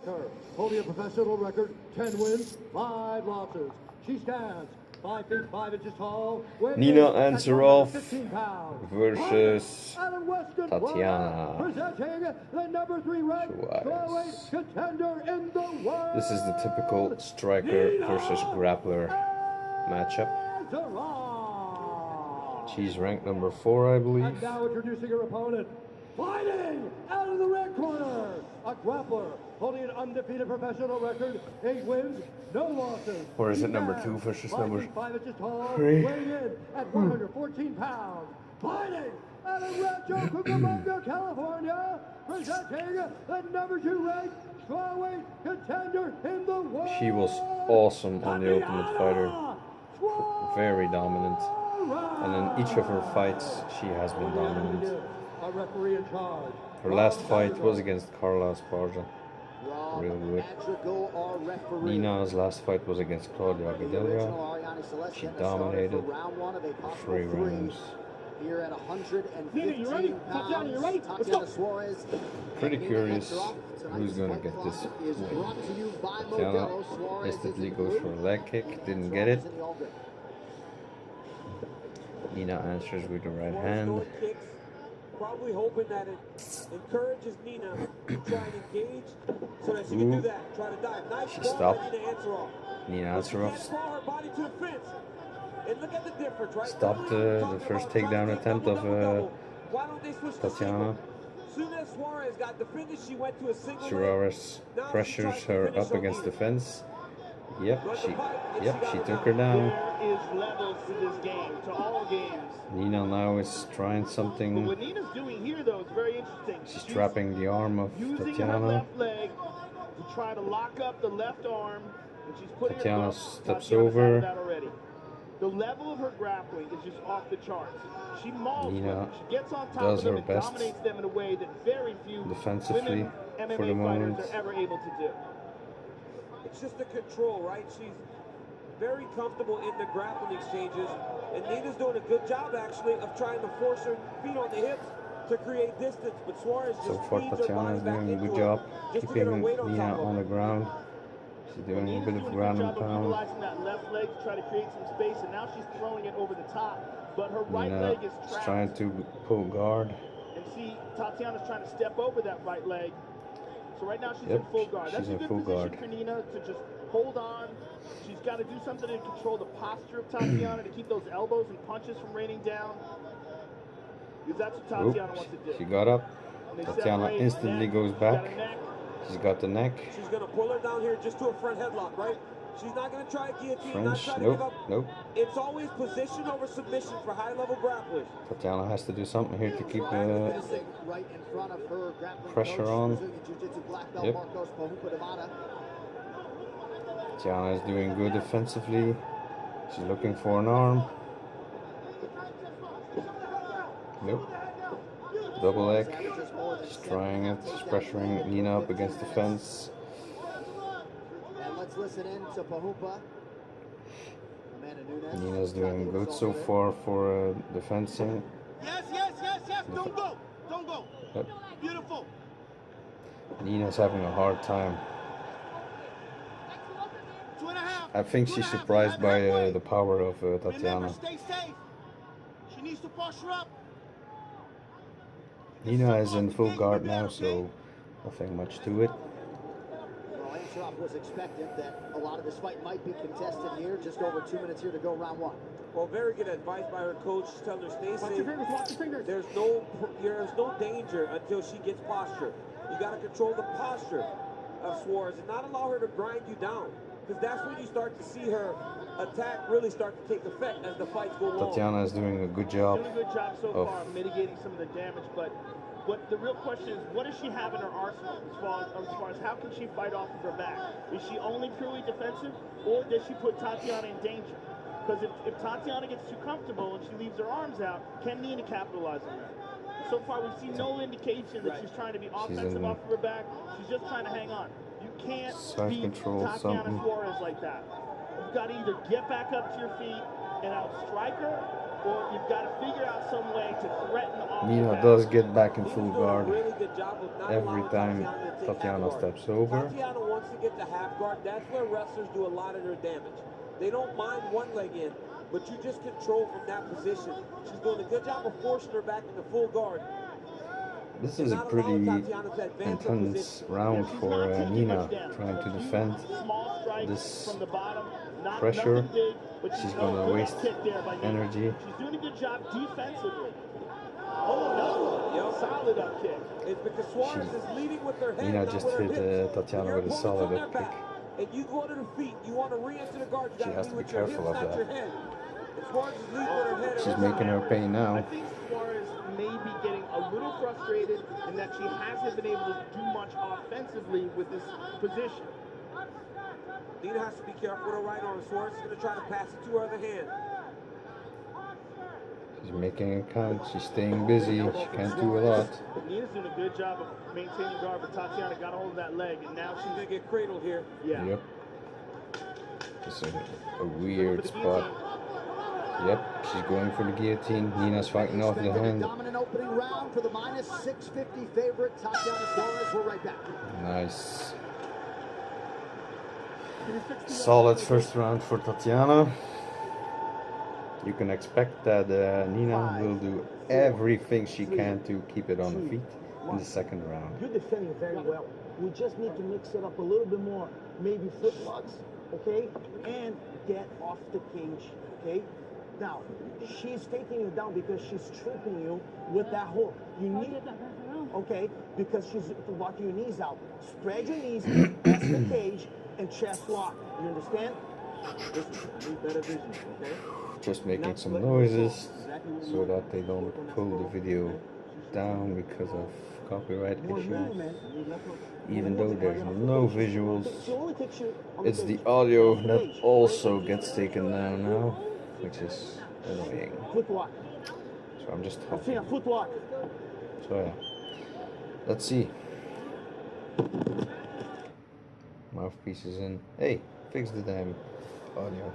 striker, holding a professional record, 10 wins, 5 losses. She stands 5 feet 5 inches tall. Nina Ansaroff versus Tatjana. Presenting the number 3 ranked Suarez. contender in the world. This is the typical striker versus grappler matchup. She's ranked number 4, I believe. And now introducing her opponent, fighting out of the red corner, a grappler holding an undefeated professional record, 8 wins, no losses. Or is it number 2 versus number 5 inches tall, 3? weighing in at 114 pounds, fighting out of Rancho Cucamonga, California, presenting the number 2 ranked strawweight contender in the world. She was awesome on The Ultimate Fighter. Very dominant. And in each of her fights, she has been dominant. A referee in charge. Her last fight was against Carla Esparza. Real good. Nina's last fight was against Claudia Gadelha. She dominated 3 rounds. Here at 115 pounds, Tatjana Suarez. Pretty curious who's going to get this win. Tatjana instantly goes for a leg kick, didn't get it. Nina answers with the right hand. Probably hoping that it encourages Nina to try and engage so that she can do that. Try to dive. Nice She ball stopped. Nina Ansaroff. Nina Ansaroff Her body to the fence. And look at the difference, right? stopped the first takedown attempt of Why don't they switch to Tatjana. single? Soon as Suarez got the finish, she went to a single. Suarez pressures her up against the fence. Yep, she took her down. There is levels to this game, to all games. Nina now is trying something. What Nina's doing here, though, is very interesting. She's trapping the arm of using her Tatjana. left leg to try to lock up the left arm, and she's putting Tatjana her steps Tatjana's over. had that already. The level of her grappling is just off the charts. She mauls Nina them. She gets on top does of them her and best dominates them in a way that very few defensively women MMA for the moment. fighters are ever able to do. It's just the control, right? She's very comfortable in the grappling exchanges, and Nina's doing a good job actually of trying to force her feet on the hips to create distance. But Suarez just So far, feeds her Tatjana body is back doing a into good her job just to get her keeping weight on Nina top of on her. the ground. She's doing a Nina's bit doing of a ground good and job of pound. utilizing that left leg to try to create some space, and now she's throwing it over the top. But her right Nina leg is is trapped. trying to pull guard. And see, Tatjana's trying to step over that right leg. So right now she's Yep, in full guard. That's she's a in good full position guard. for Nina to just hold on. She's got to do something to control the posture of Tatjana to keep those elbows and punches from raining down. Because that's what Tatjana wants to do. She got up. And they Tatjana separate instantly neck. goes She's got back. a neck. She's got the neck. She's going to pull her down here just to a front headlock, right? She's not going to try a guillotine, not French. try to give Nope. up. Nope. It's always position over submission for high-level grapplers. Tatjana has to do something here to keep Right in front of her grappling pressure coach, on. Brazilian Jiu-Jitsu black belt Yep. Marcos Pahupa. Tatjana is doing good defensively. She's looking for an arm. Nope. Double leg. She's trying it. She's pressuring Nina up against the fence. And let's listen in to Pahupa. Amanda Nunes. Nina's doing good so far for defending. Yes. Don't go. Don't go. Yep. Beautiful. Nina's having a hard time. 2.5. I think she's surprised by the power of Remember, Tatjana. stay safe. She needs to posture up. Nina is in full guard now, so nothing much to it. Well, Ansaroff was expectant that a lot of this fight might be contested here. Just over 2 minutes here to go, round 1. Well, very good advice by her coach. She's telling her stay Watch safe. your fingers, watch your fingers. There's no danger until she gets posture. You got to control the posture of Suarez and not allow her to grind you down, because that's when you start to see her attack really start to take effect as the fights go on. Tatjana is doing a good job. Doing a good job so of far of mitigating some of the damage, but what the real question is, what does she have in her arsenal as far as how can she fight off of her back? Is she only purely defensive, or does she put Tatjana in danger? Because if Tatjana gets too comfortable and she leaves her arms out, can Nina capitalize on that? So far, we've seen no indication that she's trying to be offensive off of her back. She's just trying to hang on. You can't Side beat control, Tatjana something. Suarez like that. You've got to either get back up to your feet and outstrike her, or you've got to figure out some way to threaten off the Nina back. does get back in full Nina's doing a guard really good job of not every allowing time Tatjana to take Tatjana half guard. steps over. Tatjana wants to get to half guard. That's where wrestlers do a lot of their damage. They don't mind one leg in, but you just control from that position. She's doing a good job of forcing her back into full guard. This is a pretty intense round for Nina, trying to defend Small strikes this from the bottom, pressure. nothing big, but She's she's gonna good waste kick there by Nina. energy. She's doing a good job defensively. Oh, another one. Yep. Solid up kick. It's because Suarez is leading with her head, Nina not just with her hit hips. Tatjana Your with a opponent's solid on their up kick. back, and you go to the feet. You want to re-enter the guard. You She got has to to be be with your careful hips, of not that. your head. And Suarez is leading with her head. She's every making time. her pay I now. think Suarez may be getting a little frustrated in that she hasn't been able to do much offensively with this position. Nina has to be careful with her right arm. Suarez is going to try to pass it to her other hand. She's making it count. She's staying busy. She can't do a lot. Nina's doing a good job of maintaining guard, but Tatjana got a hold of that leg, and now She's she's going to get cradled here. yeah. Yep. This is a weird spot. Yep, she's going for the guillotine. Nina's fighting off the hand. Dominant opening round for the minus 650 favorite Tatjana Suarez. We're right back. Nice. Solid first round for Tatjana. You can expect that Nina will do everything she can to keep it on the feet in the second round. You're defending very well. We just need to mix it up a little bit more. Maybe footlocks, okay? And get off the cage, okay? Now, she's taking you down because she's tripping you with that hook. You need it, okay? Because she's locking your knees out. Spread your knees, press the cage, and chest lock. You understand? Listen, I need better vision, okay? Just making some noises so that they don't pull the video down because of copyright issues. Even though there's no visuals, it's the audio that also gets taken down now, which is annoying. Footlock. So I'm just See a talking. footlock. So yeah, let's see. Mouthpiece is in. Hey, fix the damn audio.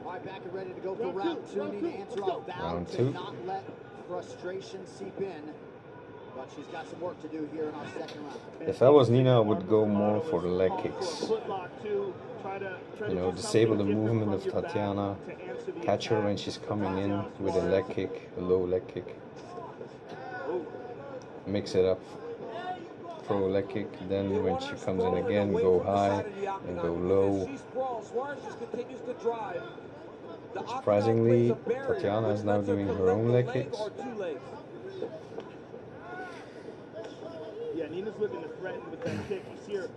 All right, back and ready to go for round two. Nina Ansaroff vowed Round to two. not let frustration seep in, but she's got some work to do here in our second round. If I was Nina, I would go more for the leg kicks. You know, disable the movement of Tatjana, catch her when she's coming in with a leg kick, a low leg kick. Mix it up, throw a leg kick, then when she comes in again, go high and go low. Surprisingly, Tatjana is now doing her own leg kicks. Yeah, Nina's looking to threaten with that kick. You see her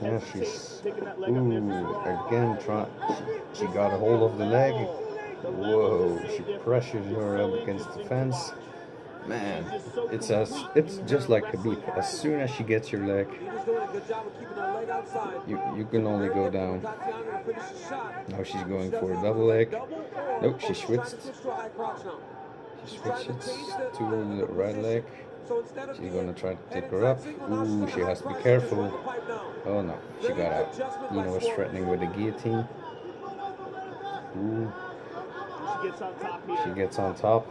Yeah, hesitate, she's taking that leg up there. again trying. She got a hold of the leg. Whoa! She pressured her up against the fence. Man, it's just like Khabib. As soon as she gets your leg, you can only go down. Now she's going for a double leg. Nope, she switched. She switches to the right leg. She's gonna try to take her up. Ooh, she has to be careful. Oh no, she got out. Nina was threatening with the guillotine. Ooh. She gets on top.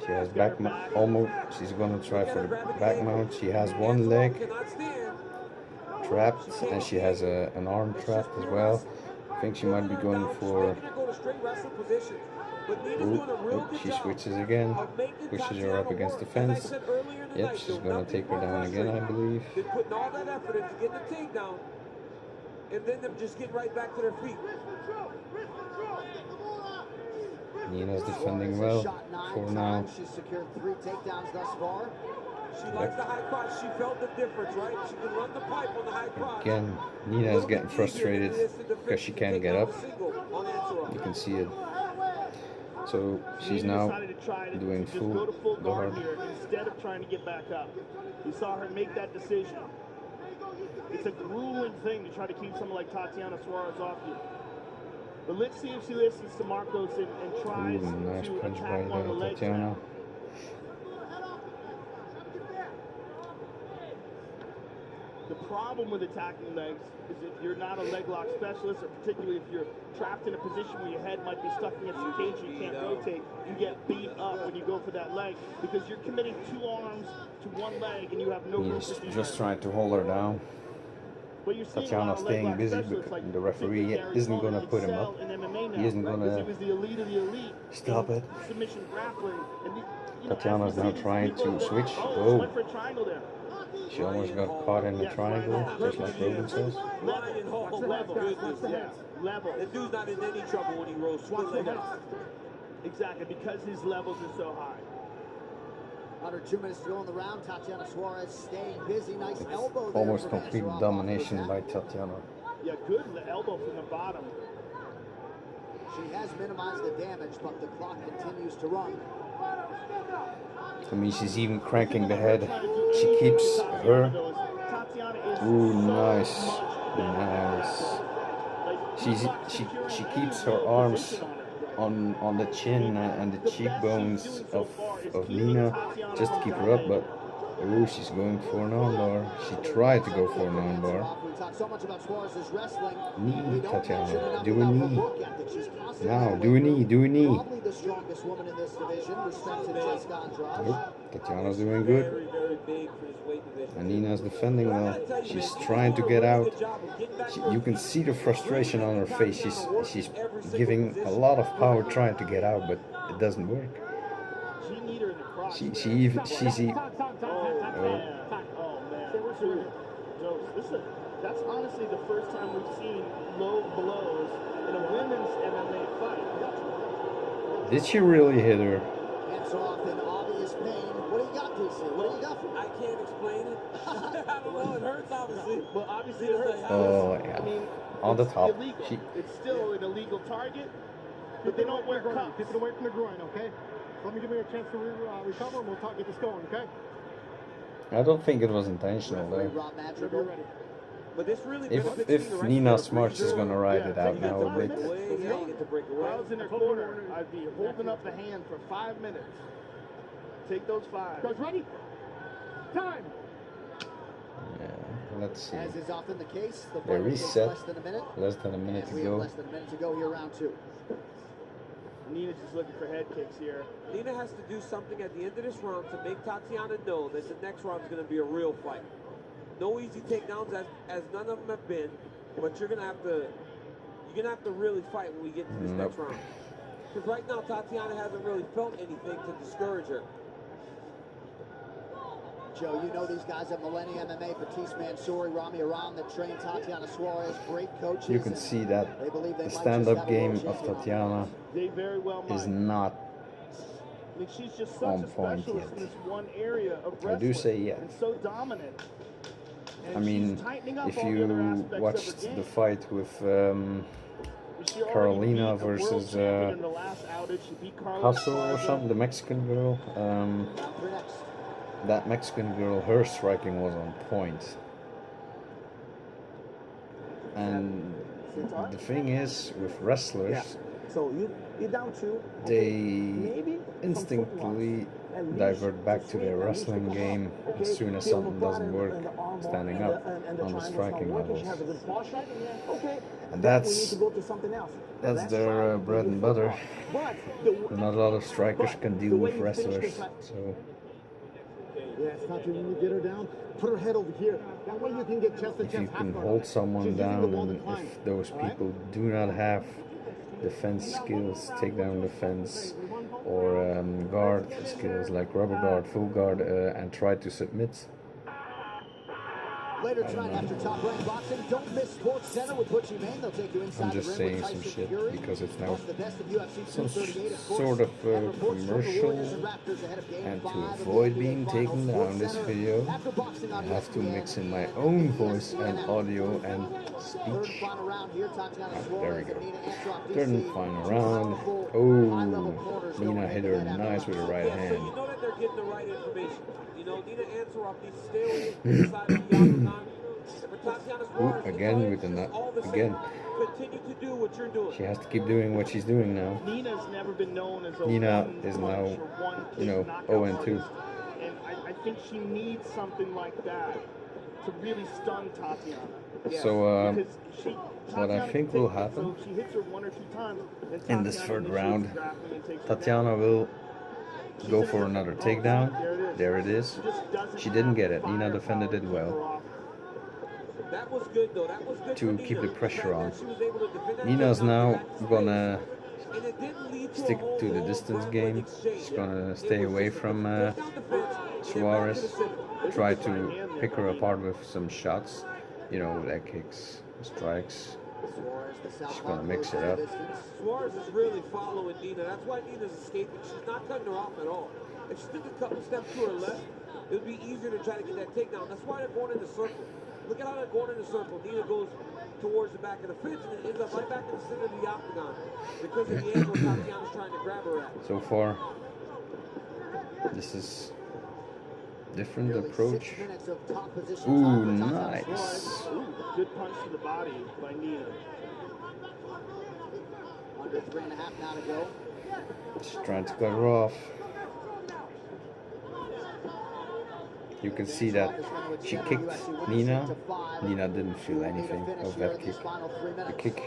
She has back almost. She's gonna try for the back mount. She has one leg trapped, and she has an arm trapped as well. I think she might be going for. Ooh, she switches again, pushes her up against the fence. Yep, she's gonna take her down again, I believe. They're putting all that effort into getting the takedown, and then them just getting right back to their feet. Nina's defending well for now. She's secured 3 takedowns thus far. She likes the high crotch. She felt the difference, right? She can run the pipe on the high crotch. Again, Nina is getting frustrated because she can't get up. You can see it. So she's now doing full guard. Instead of trying to get back up. We saw her make that decision. It's a grueling thing to try to keep someone like Tatjana Suarez off you. But let's see if she listens to Marcos and tries Nice to punch by attack one of the legs Tatjana. now. The problem with attacking legs is if you're not a leg lock specialist, or particularly if you're trapped in a position where your head might be stuck against the cage and you can't rotate, you get beat up when you go for that leg because you're committing 2 arms to 1 leg and you have no room He's for defense. just trying to hold her down. But you're seeing a lot Tatjana's of leg staying lock busy, specialists but like the referee Gary isn't Coleman gonna put him excel up. in MMA now, He isn't right? gonna 'Cause he was the elite of the elite. stop in it. Submission grappling. And you know, Tatjana's as we now see these trying people- to switch. Oh, Oh. went for a triangle there. She almost got caught in the triangle, just like Logan says. Ryan Hall, Level. goodness, Yeah, level. the dude's not in any trouble when he rolls split leg. Exactly, because his levels are so high. Under 2 minutes to go in the round. Tatjana Suarez staying busy. Nice elbow there. Almost from complete Ansaroff domination off by the back. Tatjana. Yeah, good elbow from the bottom. She has minimized the damage, but the clock continues to run. I mean, she's even cranking the head. She keeps her. Ooh, nice, nice. She keeps her arms on the chin and the cheekbones of Nina just to keep her up, but oh, she's going for an armbar. She tried to go for an armbar. We talk so much about Suarez's wrestling. Knee, We don't mention Tatjana. enough Do a about her knee. work ethic. She's constantly Now, on the do a weight knee, room. do a knee. Probably the strongest woman in this division, respect to Jessica Andrade. Nope, Tatjana's doing good. Very, very big for his weight division. And Nina's defending well. She's trying to get out. You can see the frustration on her face. She's giving a lot of power trying to get out, but it doesn't work. She need her in the cross. She's Oh man. That's honestly the first time we've seen low blows in a women's MMA fight. Did she really hit her? Ansaroff in obvious pain. What do you got, DC? What do you got for me? I can't explain it. I don't know. It hurts, obviously. Well, obviously it hurts. Oh yeah, I mean, on the it's top. illegal. It's still an illegal target, but they don't wear cuffs. Keep it away from the groin, okay? Let me give me a chance to recover, and we'll get this going, okay? I don't think it was intentional Referee there. Rob Madrigal. But this really If benefits me, if right? Nina Smarts is gonna ride it out now a bit. Way, yeah, you get to break If away. I was in her corner, I'd be holding up the hand for 5 minutes. Take those 5. Guys, ready? Time! Yeah, let's see. As is often the case, the They fight will take reset. less than a minute. Less than a minute And to we have go. less than a minute to go here, round 2. Nina's just looking for head kicks here. Nina has to do something at the end of this round to make Tatjana know that the next round is going to be a real fight. No easy takedowns, as none of them have been, but you're gonna have to really fight when we get to this next round. Because right now Tatjana hasn't really felt anything to discourage her. Joe, you know these guys at Millennium MMA, Batiste Mansouri, Rami Aram that train Tatjana Suarez, great coaches. You can and see that they believe they the might stand-up just have a game world of champion on their Tatjana hands. They very well is might. not. I mean, she's just such on a point specialist yet. in this one area of I wrestling. do say yet. And so dominant. And I mean, she's tightening up if all the other you aspects of her watched game. the fight with She already Carolina beat a world versus champion in the last outage. She beat Carlos Hustle or Esparza. something, the Mexican girl. Round 3 next. That Mexican girl, her striking was on point. And the thing is, with wrestlers, So you're down 2. they Maybe instinctively divert back to their wrestling game as soon as something doesn't work, standing up on the striking levels. Okay. And We need to go to something else. that's their bread and butter. But Not a lot of strikers can deal with wrestlers, so Yes, Tatjana, when you get her down, put her head over here. That way you can get chest to if you chest. can half guard. hold someone She's using the down, wall to and climb. if those All right? people do not have defense skills, takedown defense, or guard skills like rubber guard, full guard, and try to submit, Later tonight after Top Rank Boxing, don't miss Sports Center with Butchie Main. They'll take you inside I'm the just ring saying with some Tyson shit Fury. because it's now Plus the best of UFC some 238, of course, sort of and reports from the commercial, Warriors and Raptors ahead of Game and to 5 of the avoid NBA being Finals. taken Sports down this Center video, after boxing I on have to ESPN mix in my and own the voice and ESPN audio and Third speech. final round here, Tatjana There we Suarez go. and Nina Ansaroff, Third DC. final Two round. powerful, Oh, high-level corners Nina going hit her head-to-head after nice with her round. right Yeah, so hand. you know that they're getting the right information. You know, Nina Ansaroff needs to stay away inside the octagon. For Tatjana Suarez, again with the it's nut. all the same. Again. Continue to do what you're doing. She has to keep doing what she's doing now. Nina's never been known as a Nina one is punch now, or one you know, kick knockout 0-2. artist. And I think she needs something like that to really stun Tatjana. So Because what I Tatjana think can will take it, happen so if she hits her 1 or 2 times, then in this Tatjana third initiates round, grappling and takes her down. Tatjana will go for another takedown. There it is. She just doesn't She didn't have get it. the Nina firepower defended to it keep well. her off. That was good though. That was good To for keep Nina. the pressure fact on. that she was able to defend that Nina's takedown, now get back to gonna space, and it didn't lead to a stick whole to the distance game. exchange. She's gonna It stay was away just a from takedown defense, and then back to Suarez. the center. Try to pick her apart with some shots, you know, leg kicks, strikes. She's gonna mix it up. Suarez is really following Nina. That's why Nina's escaping. She's not cutting her off at all. If she took a couple steps to her left, it would be easier to try to get that takedown. That's why they're going in the circle. Look at how they're going in the circle. Nina goes towards the back of the fence and it ends up right back in the center of the octagon because of the angle Tatjana's trying to grab her at. So far, this is different approach. Ooh, nice. Ooh, good punch to the body by Nina. Under 3.5 now to go. She's trying to cut her off. You can see that she kicked Nina. Nina didn't feel anything of that kick. The kick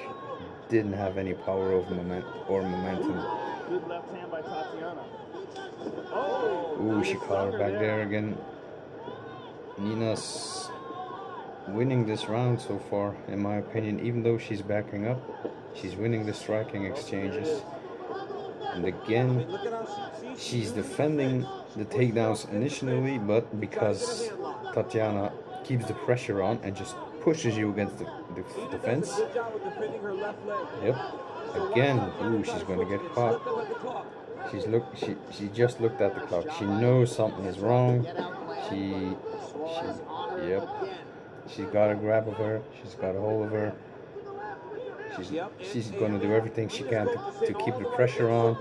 didn't have any power over momentum. Good left hand by Tatjana. Ooh, she caught her back there again. Nina's winning this round so far, in my opinion. Even though she's backing up, she's winning the striking exchanges. And again, she's defending the takedowns initially, but because Tatjana keeps the pressure on and just pushes you against the fence. Good job of defending her left leg. Yep. Again, ooh, she's going to get caught. She just looked at the clock. She knows something is wrong. Yep. She's got a grab of her. She's got a hold of her. She's going to do everything she can to keep the pressure on,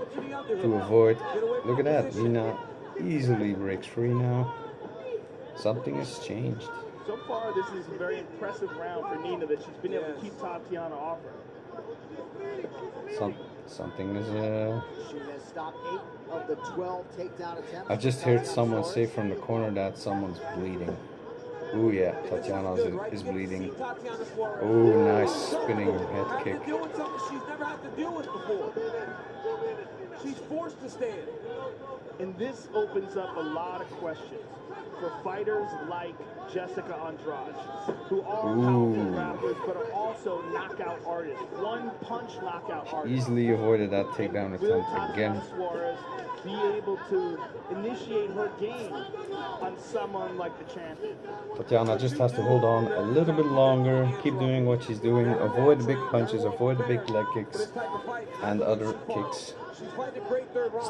to avoid. Look at that. Nina easily breaks free now. Something has changed. So far, this is a very impressive round for Nina that she's been able to keep Tatjana off her. Something is. She has stopped 8 of the 12 takedown attempts. I just heard someone say from the corner that someone's bleeding. Ooh, yeah, Tatjana is bleeding. Ooh, nice spinning head kick. Doing something she's never had to deal with before. She's forced to stand. And this opens up a lot of questions for fighters like Jessica Andrade, who are powerful grapplers but are also knockout artists. One punch knockout artists. Easily avoided that takedown Will attempt again. Tatjana Suarez be able to initiate her game on someone like the champion? Tatjana just has to hold on a little bit longer, keep doing what she's doing, avoid the big punches, avoid the big leg kicks and other kicks.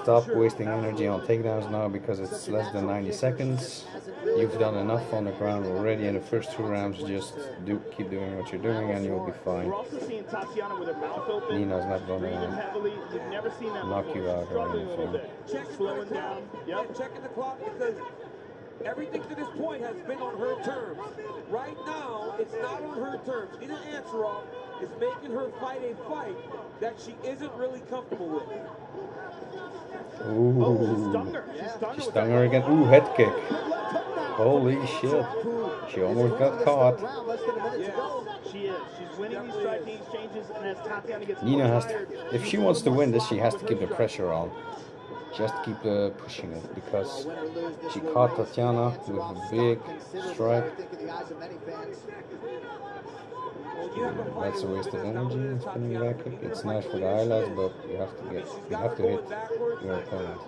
Stop wasting energy on takedowns now because it's less than 90 seconds. You've done enough on the ground already in the first 2 rounds. Just keep doing what you're doing and you'll be fine. We're also seeing Tatjana with her mouth open. Nina's not gonna breathing heavily. We've never seen that knock before. you out or Struggling a little anything. bit. Slowing down. Yep. Checking the clock because everything to this point has been on her terms. Right now, it's not on her terms. Nina Ansaroff is making her fight a fight that she isn't really comfortable with. Ooh, Oh, she stung her. again. Ooh, head kick. Holy shit. She almost got caught. She is. She's winning these striking exchanges, and as Tatjana gets Nina more has to, tired, if she wants to win this, she has to keep the pressure on. She has to keep pushing it because she caught Tatjana with a big strike. That's a waste of energy, spinning back kick. It's nice for the highlights, but you have to hit your opponent.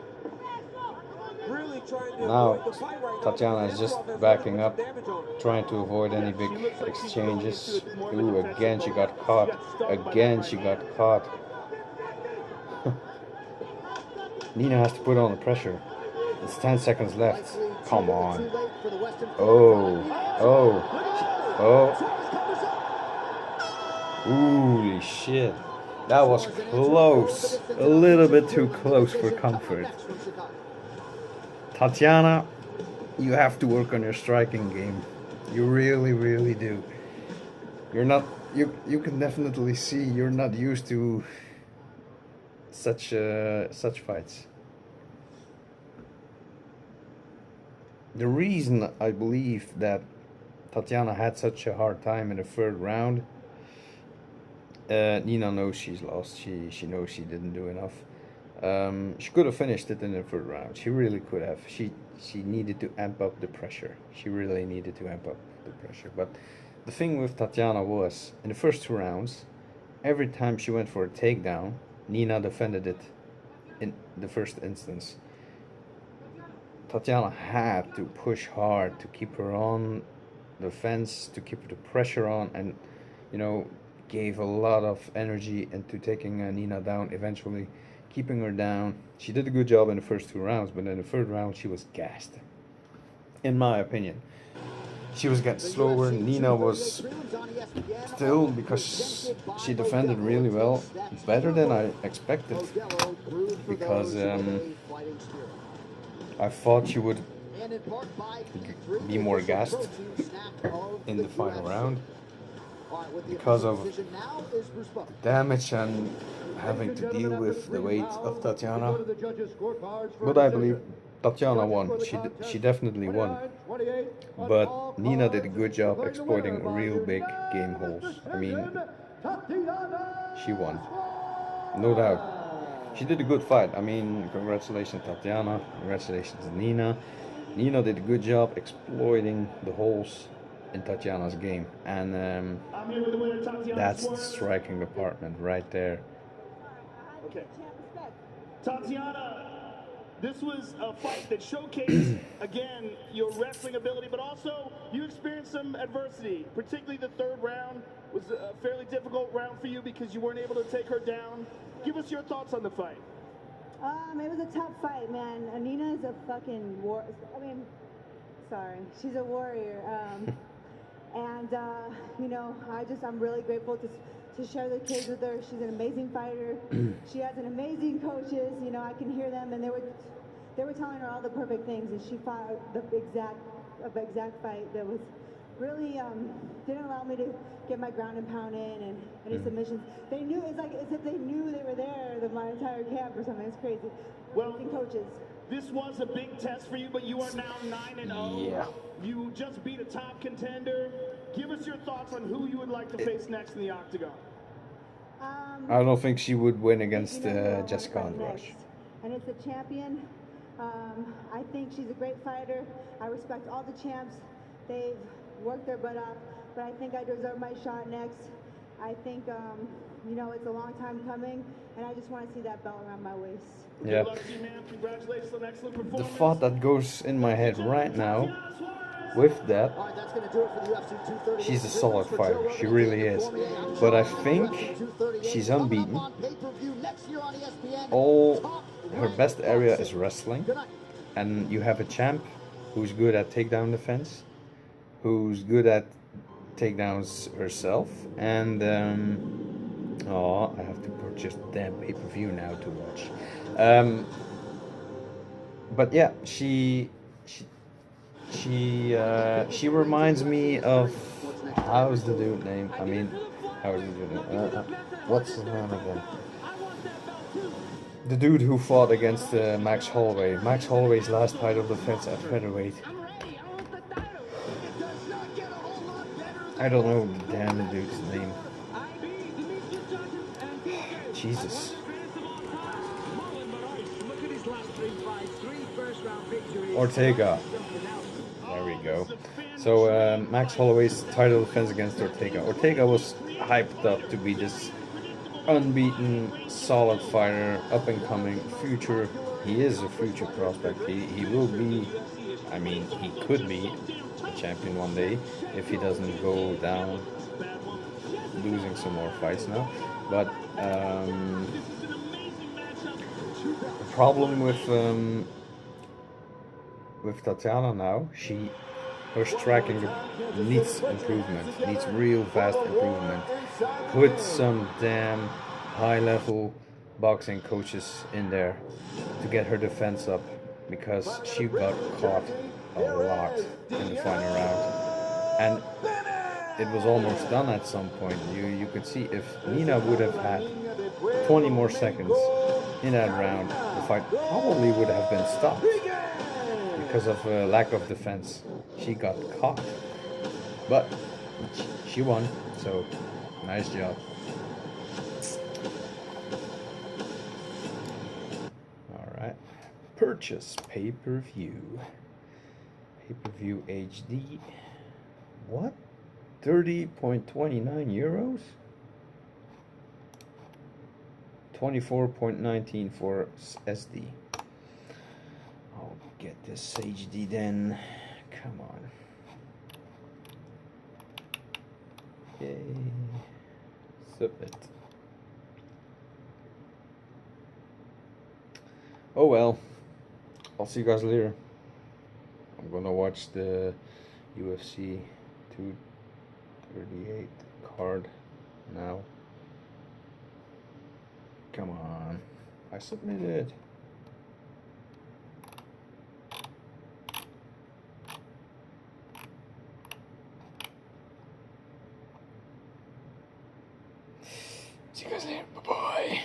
Now, Tatjana is just backing up, trying to avoid any big exchanges. Ooh, again she got caught. Again she got caught. Nina has to put on the pressure. It's 10 seconds left. Come on. Holy shit. That was close. A little bit too close for comfort. Tatjana, you have to work on your striking game. You really, really do. You're not. You can definitely see you're not used to such fights. The reason I believe that Tatjana had such a hard time in the third round. Nina knows she's lost. She knows she didn't do enough. She could have finished it in the third round. She really could have. She needed to amp up the pressure. She really needed to amp up the pressure. But the thing with Tatjana was, in the first 2 rounds, every time she went for a takedown, Nina defended it in the first instance. Tatjana had to push hard to keep her on the fence, to keep the pressure on, and, you know, gave a lot of energy into taking Nina down, eventually keeping her down. She did a good job in the first 2 rounds, but in the third round she was gassed, in my opinion. She was getting slower. Nina was still, because she defended really well, better than I expected, because I thought she would be more gassed in the final round because of damage and having to deal with the weight of Tatjana. But I believe Tatjana won. She definitely won. But Nina did a good job exploiting real big game holes. I mean, she won. No doubt. She did a good fight. I mean, congratulations Tatjana. Congratulations Nina. Nina did a good job exploiting the holes in Tatjana's game. And that's the striking department right there. Okay. Tatjana, this was a fight that showcased, again, your wrestling ability, but also you experienced some adversity. Particularly the third round was a fairly difficult round for you because you weren't able to take her down. Give us your thoughts on the fight. It was a tough fight, man. Nina is a fucking she's a warrior. You know, I'm really grateful to share the cage with her. She's an amazing fighter. She has an amazing coaches. You know, I can hear them, and they were telling her all the perfect things, and she fought the exact fight that was really didn't allow me to get my ground and pound in and any submissions. They knew, it's like as if they knew they were there my entire camp or something. It's crazy. Well, amazing coaches. This was a big test for you, but you are now 9-0. Yeah. You just beat a top contender. Give us your thoughts on who you would like to face next in the octagon. I don't think she would win against Jessica Andrade. And it's a champion. I think she's a great fighter. I respect all the champs. They've worked their butt off, but I think I deserve my shot next. I think, you know, it's a long time coming, and I just want to see that belt around my waist. Yeah. Congratulations on excellent The performance. thought that goes in my head right now with that, she's a solid fighter. She really is. But I think she's unbeaten. All her best area is wrestling, and you have a champ who's good at takedown defense, who's good at takedowns herself, and I have to purchase the damn pay-per-view now to watch. But yeah, she reminds me of, how's the dude name? I mean, how's the dude name? What's his name again? The dude who fought against Max Holloway. Max Holloway's last title defense at featherweight. I don't know the damn dude's name. Jesus. Ortega. There we go. So Max Holloway's title defense against Ortega. Ortega was hyped up to be this unbeaten, solid fighter, up and coming, future. He is a future prospect. He will be, I mean, he could be a champion one day if he doesn't go down losing some more fights now. But the problem with Tatjana now, her striking needs improvement, needs real fast improvement. Put some damn high-level boxing coaches in there to get her defense up, because she got caught a lot in the final round, and it was almost done at some point. You could see if Nina would have had 20 more seconds in that round, the fight probably would have been stopped because of lack of defense. She got caught. But she won, so nice job. Alright. Purchase pay-per-view. Pay-per-view HD. What? 30.29 euros? 24.19 for SD. I'll get this HD then. Come on. Yay. Submit. Oh well. I'll see you guys later. I'm gonna watch the UFC 238 card now. Come on. I submitted.